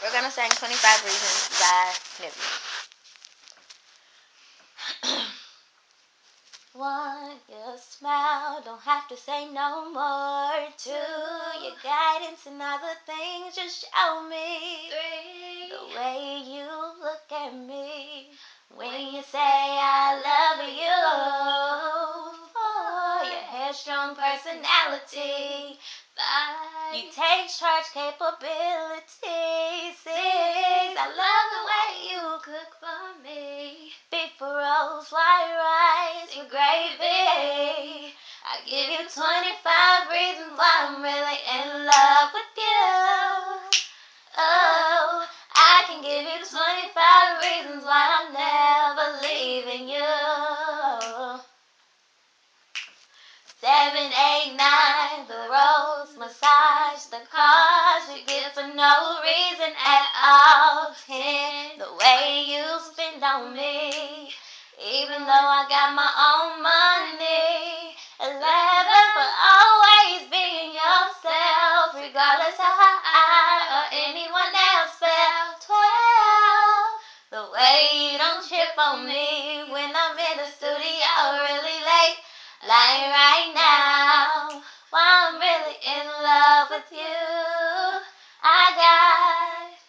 We're gonna sing 25 Reasons by Nipsey. One, your smile, don't have to say no more. Two, your guidance and other things just show me. Three, the way you look at me when you say I love you. Four, your headstrong personality. five, You take charge capability. Six, I love the way you cook for me. beef for rolls, white rice with gravy. I give you 25 reasons why I'm really in love with you. Oh, I can give you 25 reasons why I'm never leaving you. 7, 8, 9, the rose, massage, the cars you give for no reason at all. 10, the way you spend on me, even though I got my own money. 11, for always being yourself, regardless of how I or anyone else felt. 12, the way you don't trip on me when I'm in the studio really late. Like right now, while I'm really in love with you, I got